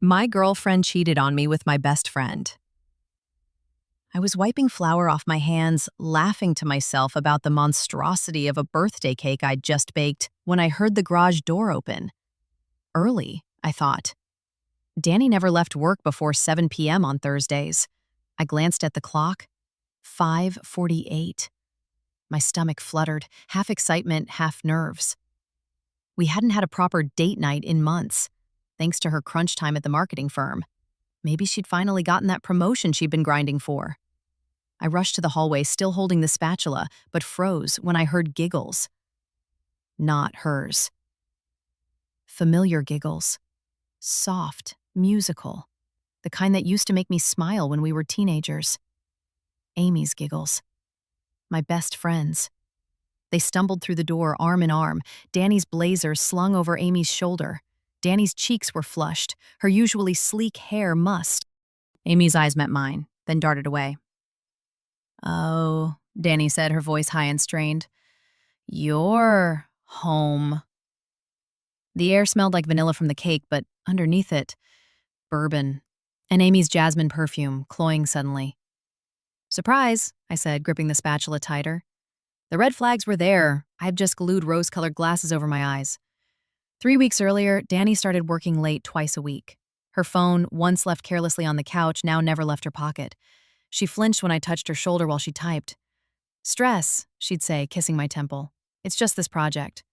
My girlfriend cheated on me with my best friend. I was wiping flour off my hands, laughing to myself about the monstrosity of a birthday cake I'd just baked when I heard the garage door open. Early, I thought. Danny never left work before 7 p.m. on Thursdays. I glanced at the clock. 5:48. My stomach fluttered, half excitement, half nerves. We hadn't had a proper date night in months, thanks to her crunch time at the marketing firm. Maybe she'd finally gotten that promotion she'd been grinding for. I rushed to the hallway, still holding the spatula, but froze when I heard giggles. Not hers. Familiar giggles. Soft, musical. The kind that used to make me smile when we were teenagers. Amy's giggles. My best friend's. They stumbled through the door, arm in arm, Danny's blazer slung over Amy's shoulder. Danny's cheeks were flushed, her usually sleek hair mussed. Amy's eyes met mine, then darted away. "Oh," Danny said, her voice high and strained. "You're home." The air smelled like vanilla from the cake, but underneath it, bourbon, and Amy's jasmine perfume, cloying suddenly. "Surprise," I said, gripping the spatula tighter. The red flags were there. I'd just glued rose-colored glasses over my eyes. 3 weeks earlier, Danny started working late twice a week. Her phone, once left carelessly on the couch, now never left her pocket. She flinched when I touched her shoulder while she typed. "Stress," she'd say, kissing my temple. "It's just this project."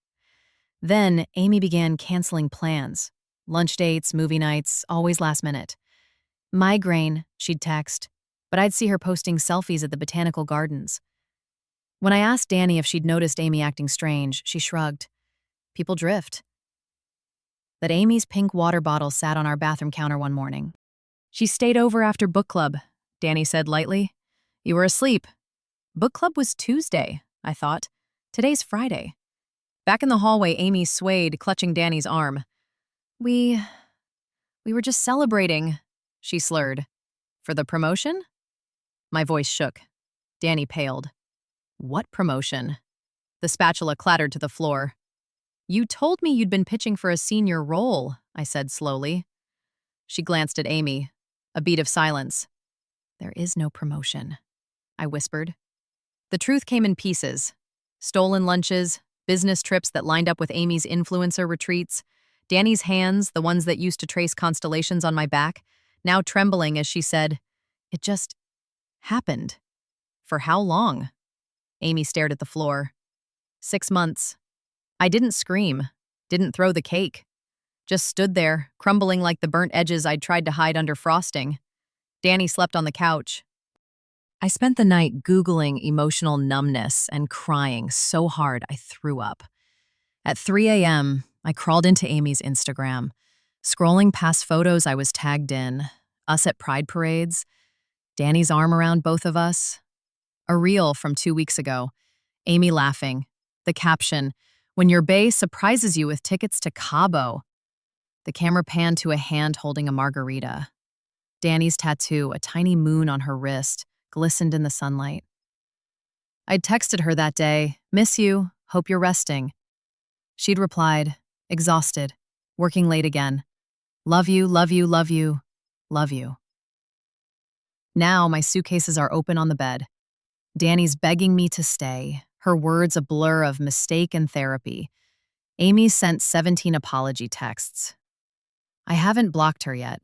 Then, Amy began canceling plans. Lunch dates, movie nights, always last minute. "Migraine," she'd text, but I'd see her posting selfies at the botanical gardens. When I asked Danny if she'd noticed Amy acting strange, she shrugged. People drift. That Amy's pink water bottle sat on our bathroom counter one morning. "She stayed over after book club," Danny said lightly. "You were asleep." Book club was Tuesday, I thought. Today's Friday. Back in the hallway, Amy swayed, clutching Danny's arm. We were just celebrating," she slurred. "For the promotion?" My voice shook. Danny paled. "What promotion?" The spatula clattered to the floor. "You told me you'd been pitching for a senior role," I said slowly. She glanced at Amy. A beat of silence. "There is no promotion," I whispered. The truth came in pieces. Stolen lunches, business trips that lined up with Amy's influencer retreats, Danny's hands, the ones that used to trace constellations on my back, now trembling as she said, "It just happened." "For how long?" Amy stared at the floor. 6 months. I didn't scream, didn't throw the cake. Just stood there, crumbling like the burnt edges I'd tried to hide under frosting. Danny slept on the couch. I spent the night Googling emotional numbness and crying so hard I threw up. At 3 a.m., I crawled into Amy's Instagram, scrolling past photos I was tagged in, us at pride parades, Danny's arm around both of us. A reel from 2 weeks ago, Amy laughing. The caption, "When your bae surprises you with tickets to Cabo." The camera panned to a hand holding a margarita. Danny's tattoo, a tiny moon on her wrist, glistened in the sunlight. I'd texted her that day, "Miss you, hope you're resting." She'd replied, exhausted, working late again. "Love you, love you, love you, love you." Now my suitcases are open on the bed. Danny's begging me to stay, her words a blur of mistake and therapy. Amy sent 17 apology texts. I haven't blocked her yet.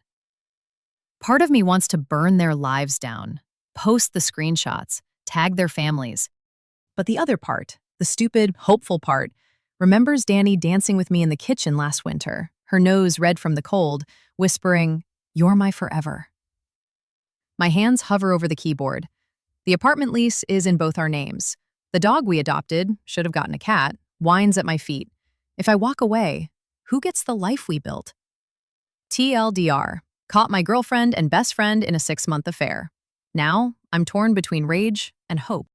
Part of me wants to burn their lives down, post the screenshots, tag their families. But the other part, the stupid, hopeful part, remembers Danny dancing with me in the kitchen last winter, her nose red from the cold, whispering, "You're my forever." My hands hover over the keyboard. The apartment lease is in both our names. The dog we adopted, should have gotten a cat, whines at my feet. If I walk away, who gets the life we built? TLDR, caught my girlfriend and best friend in a 6-month affair. Now, I'm torn between rage and hope.